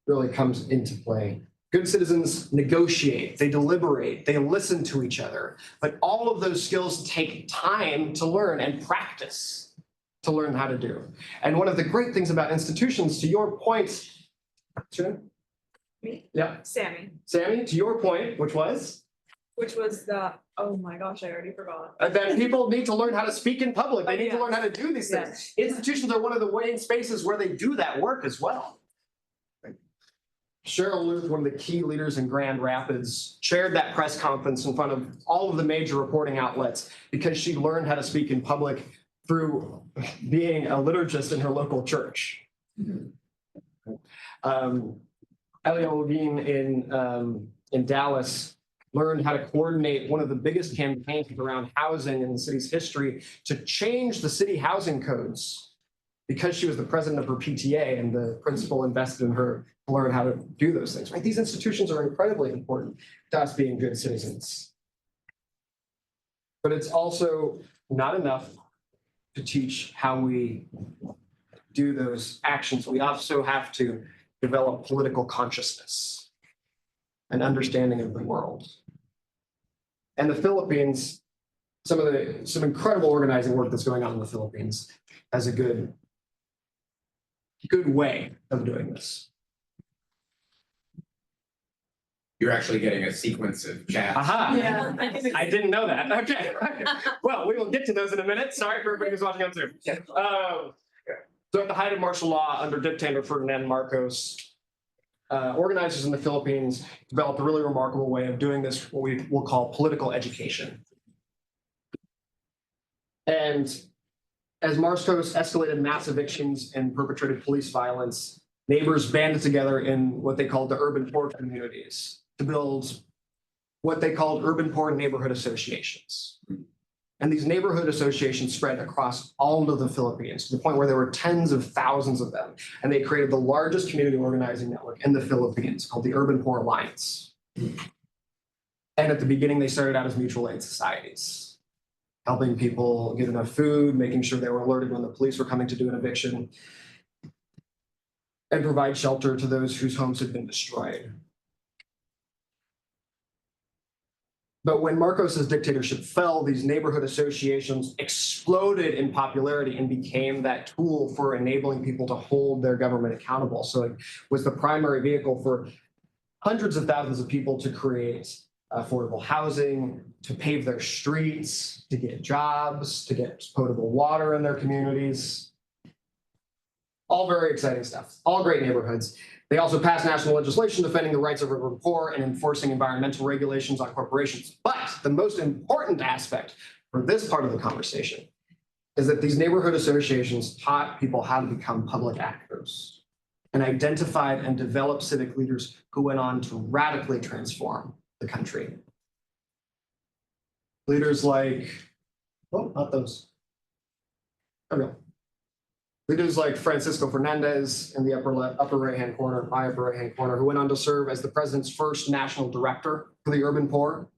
really comes into play. Good citizens negotiate, they deliberate, they listen to each other, but all of those skills take time to learn and practice to learn how to do. And one of the great things about institutions, to your point, Me? Yeah. Sammy, Sammy, to your point, which was? which was the, oh my gosh, I already forgot. That people need to learn how to speak in public. They need to learn how to do these things. Institutions are one of the main spaces where they do that work as well. Cheryl Luth, one of the key leaders in Grand Rapids, chaired that press conference in front of all of the major reporting outlets because she learned how to speak in public through being a liturgist in her local church. Elia Levine in Dallas learned how to coordinate one of the biggest campaigns around housing in the city's history to change the city housing codes because she was the president of her PTA and the principal invested in her to learn how to do those things. Right? These institutions are incredibly important to us being good citizens. But it's also not enough to teach how we do those actions. We also have to develop political consciousness and understanding of the world. And the Philippines, some incredible organizing work that's going on in the Philippines has a good way of doing this. you're actually getting a sequence of chats. Aha. Yeah. I didn't know that. Okay. Well, we will get to those in a minute. Sorry for everybody who's watching on Zoom. So at the height of martial law under dictator Ferdinand Marcos, organizers in the Philippines developed a really remarkable way of doing this, what we will call political education. And as Marcos escalated mass evictions and perpetrated police violence, neighbors banded together in what they called the urban poor communities to build what they called urban poor neighborhood associations. And these neighborhood associations spread across all of the Philippines to the point where there were tens of thousands of them. And they created the largest community organizing network in the Philippines called the Urban Poor Alliance. And at the beginning, they started out as mutual aid societies, helping people get enough food, making sure they were alerted when the police were coming to do an eviction, and provide shelter to those whose homes had been destroyed. But when Marcos's dictatorship fell, these neighborhood associations exploded in popularity and became that tool for enabling people to hold their government accountable. So it was the primary vehicle for hundreds of thousands of people to create affordable housing, to pave their streets, to get jobs, to get potable water in their communities. All very exciting stuff, all great neighborhoods. They also passed national legislation defending the rights of urban poor and enforcing environmental regulations on corporations. But the most important aspect for this part of the conversation is that these neighborhood associations taught people how to become public actors and identified and developed civic leaders who went on to radically transform the country. Leaders like, oh, not those. Okay. Leaders like Francisco Fernandez in the upper right-hand corner, my upper right-hand corner, who went on to serve as the president's first national director for the urban poor.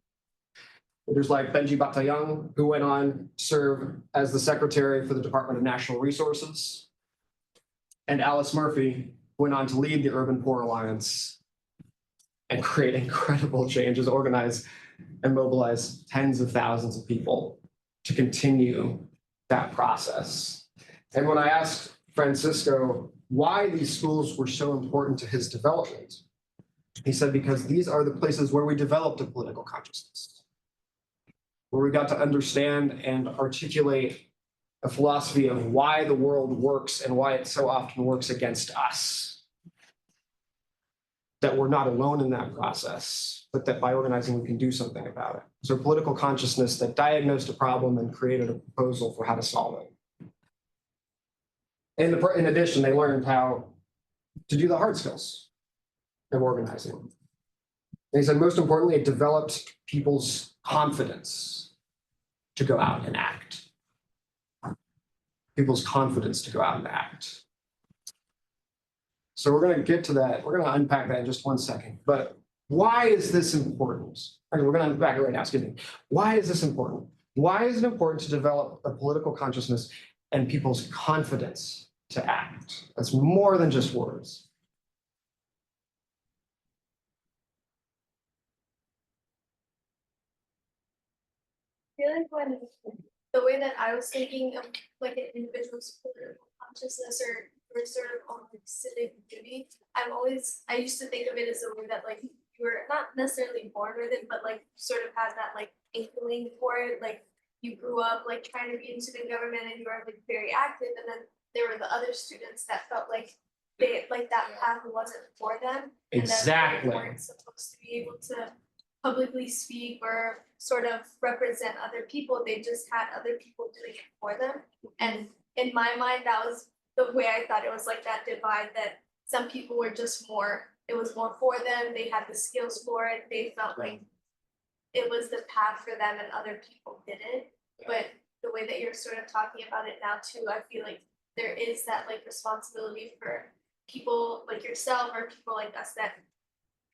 Leaders like Benji Batayang, who went on to serve as the secretary for the Department of National Resources. And Alice Murphy, who went on to lead the Urban Poor Alliance and create incredible changes, organize and mobilize tens of thousands of people to continue that process. And when I asked Francisco why these schools were so important to his development, he said, because these are the places where we developed a political consciousness, where we got to understand and articulate a philosophy of why the world works and why it so often works against us. That we're not alone in that process, but that by organizing, we can do something about it. So political consciousness that diagnosed a problem and created a proposal for how to solve it. In addition, they learned how to do the hard skills of organizing. And he said, most importantly, it developed people's confidence to go out and act. People's confidence to go out and act. So we're going to get to that. We're going to unpack that in just one second. But why is this important? Okay, we're going to unpack it right now. Excuse me. Why is this important? Why is it important to develop a political consciousness and people's confidence to act? That's more than just words. I feel like when the way that I was thinking of like an individual's political consciousness or sort of on like civic duty, I used to think of it as a way that like you were not necessarily born with it, but like sort of had that like inkling for it. Like you grew up like trying to be in student government and you were like very active, and then there were the other students that felt like they like that path wasn't for them. Exactly. And that they weren't supposed to be able to publicly speak or sort of represent other people. They just had other people doing it for them. And in my mind, that was the way I thought it was like that divide, that some people were just more, it was more for them. They had the skills for it. They felt like it was the path for them and other people didn't. But the way that you're sort of talking about it now too, I feel like there is that like responsibility for people like yourself or people like us that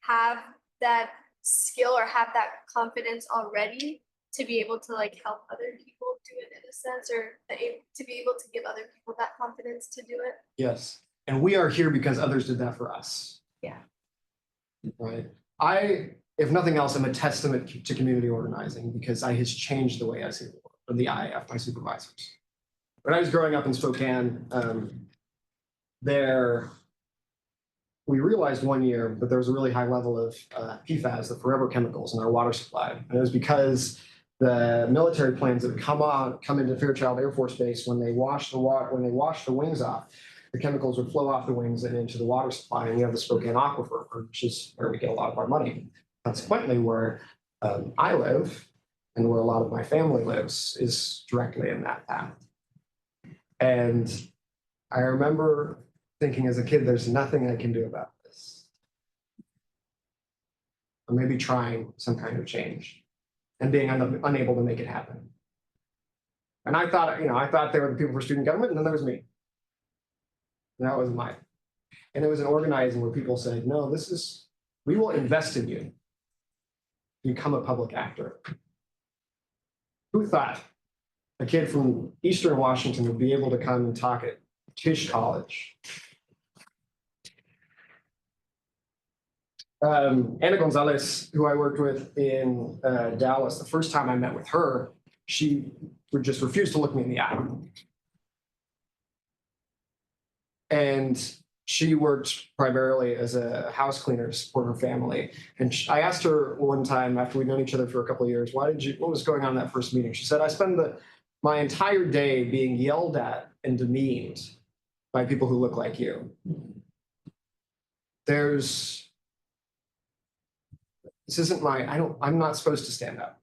have that skill or have that confidence already to be able to like help other people do it in a sense, or to be able to give other people that confidence to do it. Yes. And we are here because others did that for us. Yeah. Right. If nothing else, I'm a testament to community organizing because I has changed the way I see the world, or the IAF, my supervisors. When I was growing up in Spokane, there we realized one year that there was a really high level of PFAS, the forever chemicals, in our water supply. And it was because the military planes that come into Fairchild Air Force Base, when they wash the wings off, the chemicals would flow off the wings and into the water supply. And we have the Spokane Aquifer, which is where we get a lot of our money. Consequently, where I live and where a lot of my family lives is directly in that path. And I remember thinking as a kid, there's nothing I can do about this. Or maybe trying some kind of change and being unable to make it happen. And I thought they were the people for student government, and then there was me. And that was mine. And it was an organizing where people said, no, we will invest in you. Become a public actor. Who thought a kid from Eastern Washington would be able to come and talk at Tisch College? Ana Gonzalez, who I worked with in Dallas, the first time I met with her, she would just refuse to look me in the eye. And she worked primarily as a house cleaner to support her family. And I asked her one time after we'd known each other for a couple of years, what was going on in that first meeting? She said, I spend my entire day being yelled at and demeaned by people who look like you. I'm not supposed to stand up.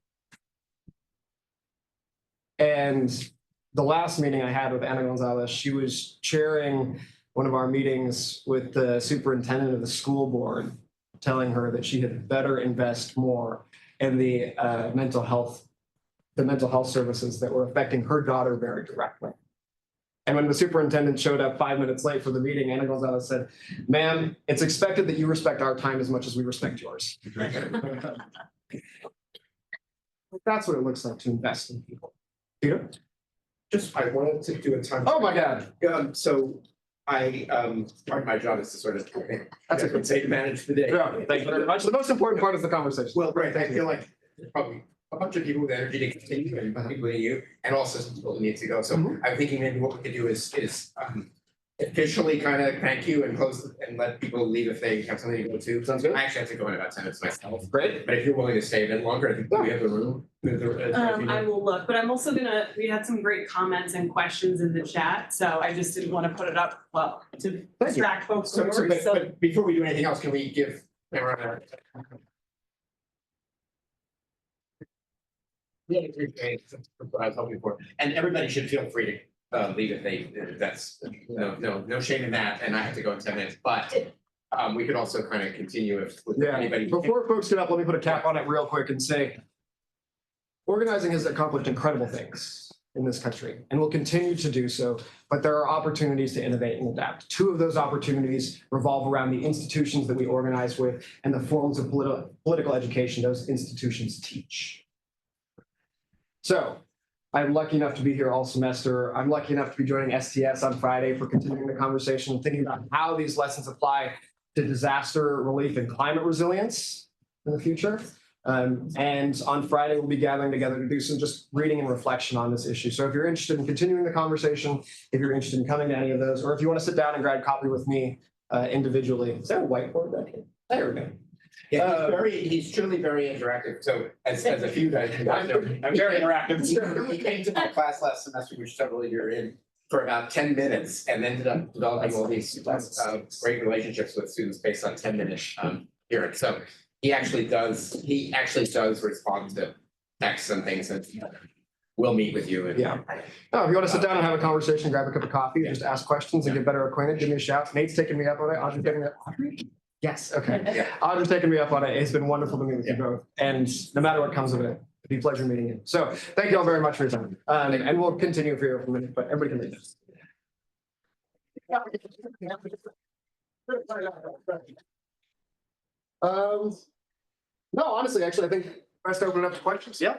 And the last meeting I had with Ana Gonzalez, she was chairing one of our meetings with the superintendent of the school board, telling her that she had better invest more in the mental health services that were affecting her daughter very directly. And when the superintendent showed up 5 minutes late for the meeting, Ana Gonzalez said, ma'am, it's expected that you respect our time as much as we respect yours. That's what it looks like to invest in people. Peter? I wanted to do a ton. Oh my God. So part of my job is to sort of, that's a good say, to manage the day. Yeah, thank you very much. The most important part is the conversation. Well, right, I feel like there's probably a bunch of people with energy to continue, and including you, and also some people who need to go. So I'm thinking maybe what we could do is officially kind of thank you and close and let people leave if they have something to go to. Sounds good. I actually have to go in about 10 minutes myself. Great. But if you're willing to stay a bit longer, I think we have the room. I will look, but I'm also we had some great comments and questions in the chat, so I just didn't want to put it up, to distract folks. But before we do anything else, can we give Cameron really appreciate what I was hoping for, and everybody should feel free to leave if that's no shame in that, and I have to go in 10 minutes, but we could also kind of continue if anybody. Before folks get up, let me put a cap on it real quick and say, organizing has accomplished incredible things in this country and will continue to do so, but there are opportunities to innovate and adapt. Two of those opportunities revolve around the institutions that we organize with and the forms of political education those institutions teach. So I'm lucky enough to be here all semester. I'm lucky enough to be joining STS on Friday for continuing the conversation and thinking about how these lessons apply to disaster relief and climate resilience in the future. And on Friday, we'll be gathering together to do some just reading and reflection on this issue. So if you're interested in continuing the conversation, if you're interested in coming to any of those, or if you want to sit down and grab coffee with me individually. Is there a whiteboard back here? There we go. Yeah, he's truly very interactive. So as a few guys, I'm very interactive. He came to my class last semester, which several of you are in, for about 10 minutes and ended up developing all these great relationships with students based on 10-minute hearings. So he actually does respond to texts and things, and we'll meet with you. And, if you want to sit down and have a conversation, grab a cup of coffee, just ask questions and get better acquainted, give me a shout. Nate's taking me up on it. Audrey's taking me up. Yes, okay. Audrey's taking me up on it. It's been wonderful to meet with you both. And no matter what comes of it, it'd be a pleasure meeting you. So thank you all very much for your time. And we'll continue for a minute, but everybody can leave. No, honestly, actually, I think best to open it up to questions. Yeah.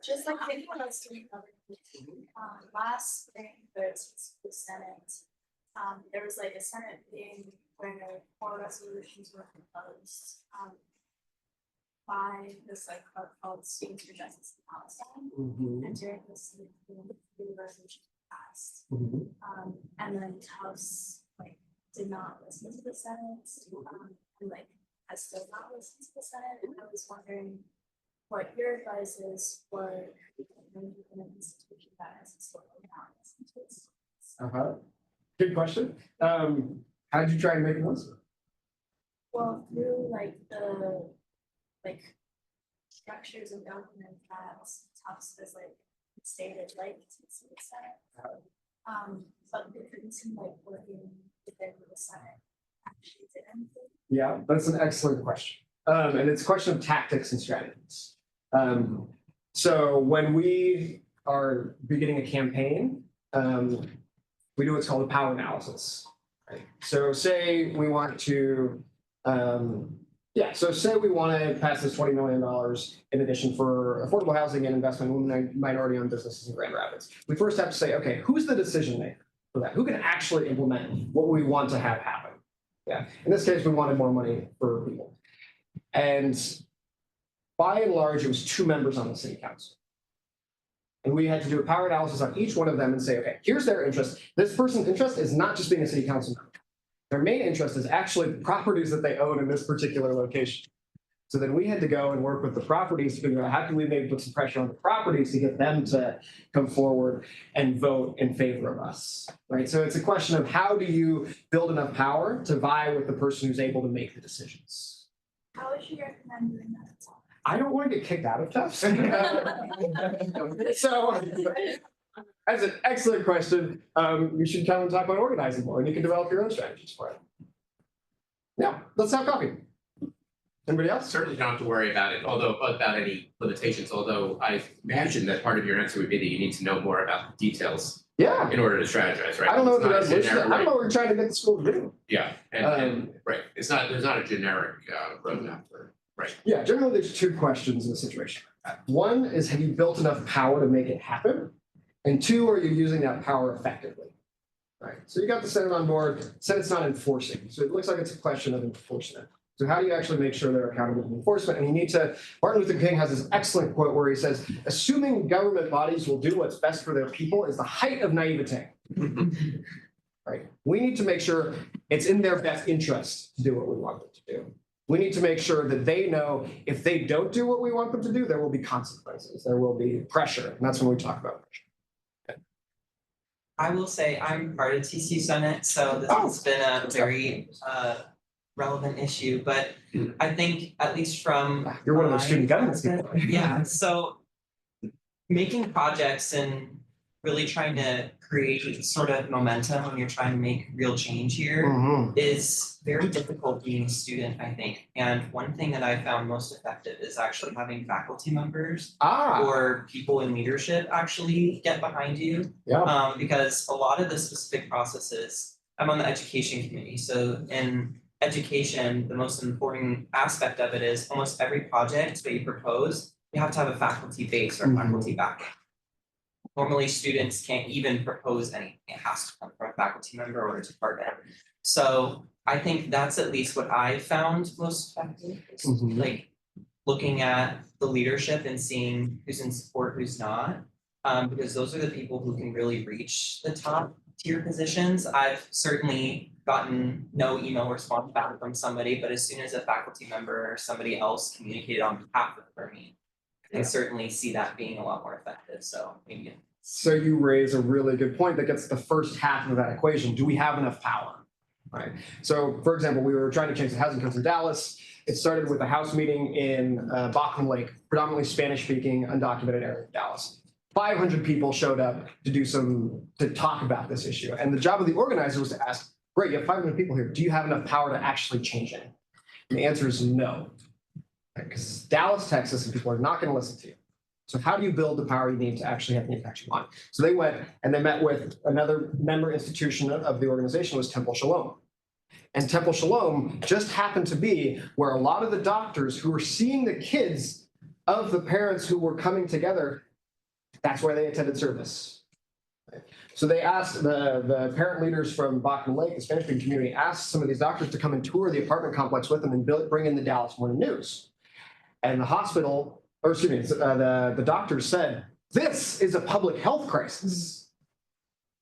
Just like anyone else doing last spring, there's the Senate. There was like a Senate meeting where 4 resolutions were proposed by this club called Students for Justice in Palestine. And during this meeting, the resolution passed. And then Tufts did not listen to the Senate, and like has still not listened to the Senate, and I was wondering what your advice is for an institution that has historically not listened to its. Good question. How did you try and make it listen? Well, through like the structures of government that Tufts has like stated like to the Senate. But it didn't seem like working within the Senate actually did anything. Yeah, that's an excellent question. And it's a question of tactics and strategies. So when we are beginning a campaign, we do what's called a power analysis. Right? So say we want to, say we want to pass this $20 million in addition for affordable housing and investment in women and minority-owned businesses in Grand Rapids. We first have to say, okay, who's the decision maker for that? Who can actually implement what we want to have happen? Yeah. In this case, we wanted more money for people. And by and large, it was 2 members on the city council. And we had to do a power analysis on each one of them and say, okay, here's their interest. This person's interest is not just being a city council member. Their main interest is actually properties that they own in this particular location. So then we had to go and work with the properties to figure out how can we maybe put some pressure on the properties to get them to come forward and vote in favor of us, right? So it's a question of how do you build enough power to vie with the person who's able to make the decisions. How would you recommend doing that? I don't want to get kicked out of Tufts. So that's an excellent question. You should come and talk about organizing more and you can develop your own strategies for it. Yeah, let's have coffee. Anybody else? Certainly don't have to worry about it, about any limitations, although I imagine that part of your answer would be that you need to know more about the details. Yeah. In order to strategize, right? I don't know what the resolution, generic, I don't know what we're trying to get the school to do. Yeah, and right, there's not a generic roadmap for, right. Yeah, generally there's 2 questions in a situation like that. One is, have you built enough power to make it happen? And 2, are you using that power effectively? Right, so you got the Senate on board, Senate's not enforcing, so it looks like it's a question of enforcement. So how do you actually make sure they're accountable to enforcement? And you need to, Martin Luther King has this excellent quote where he says, assuming government bodies will do what's best for their people is the height of naivete. Right, we need to make sure it's in their best interest to do what we want them to do. We need to make sure that they know if they don't do what we want them to do, there will be consequences, there will be pressure, and that's when we talk about pressure. I will say I'm part of TC Senate, so this has been a very relevant issue, but I think at least from you're one of those student governments people. Yeah, so making projects and really trying to create sort of momentum when you're trying to make real change here is very difficult being a student, I think. And one thing that I found most effective is actually having faculty members or people in leadership actually get behind you. Yeah. Because a lot of the specific processes, I'm on the education committee, so in education, the most important aspect of it is almost every project that you propose, you have to have a faculty base or faculty backing. Normally, students can't even propose anything. It has to come from a faculty member or a department. So I think that's at least what I found most effective, is like looking at the leadership and seeing who's in support, who's not, because those are the people who can really reach the top tier positions. I've certainly gotten no email response back from somebody, but as soon as a faculty member or somebody else communicated on behalf of me, I certainly see that being a lot more effective. So maybe. So you raise a really good point that gets the first half of that equation. Do we have enough power? Right. So for example, we were trying to change the housing codes in Dallas. It started with a house meeting in Bachman Lake, predominantly Spanish-speaking, undocumented area of Dallas. 500 people showed up to talk about this issue. And the job of the organizer was to ask, great, you have 500 people here. Do you have enough power to actually change it? And the answer is no. Because Dallas, Texas, and people are not going to listen to you. So how do you build the power you need to actually have the impact you want? So they went and they met with another member institution of the organization, was Temple Shalom. And Temple Shalom just happened to be where a lot of the doctors who were seeing the kids of the parents who were coming together, that's why they attended service. So they asked the parent leaders from Bachman Lake, the Spanish-speaking community, asked some of these doctors to come and tour the apartment complex with them and bring in the Dallas Morning News. And the hospital, or excuse me, the doctors said, this is a public health crisis.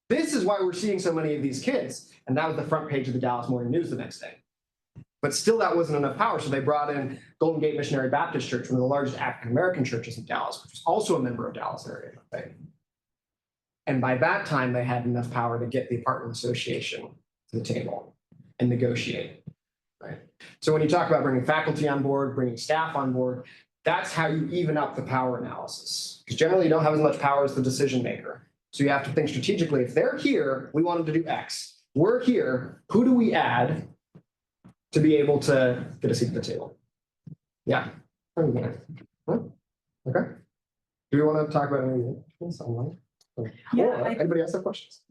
This is why we're seeing so many of these kids. And that was the front page of the Dallas Morning News the next day. But still, that wasn't enough power. So they brought in Golden Gate Missionary Baptist Church, one of the largest African-American churches in Dallas, which was also a member of Dallas area faith. And by that time, they had enough power to get the apartment association to the table and negotiate. Right. So when you talk about bringing faculty on board, bringing staff on board, that's how you even up the power analysis. Because generally, you don't have as much power as the decision maker. So you have to think strategically. If they're here, we want them to do X. We're here. Who do we add to be able to get a seat at the table? Yeah. Okay. Do we want to talk about anything online? Yeah, Anybody else have questions?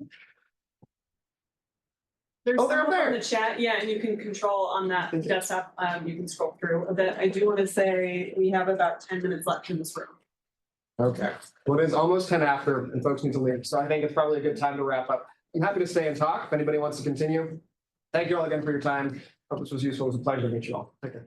There's Oh, they're up several there. in the chat, yeah, and you can control on that desktop, you can scroll through a bit. I do want to say we have about 10 minutes left in this room. Okay. Well, it is almost 10 after and folks need to leave. So I think it's probably a good time to wrap up. I'm happy to stay and talk if anybody wants to continue. Thank you all again for your time. Hope this was useful. It was a pleasure to meet you all. Take care.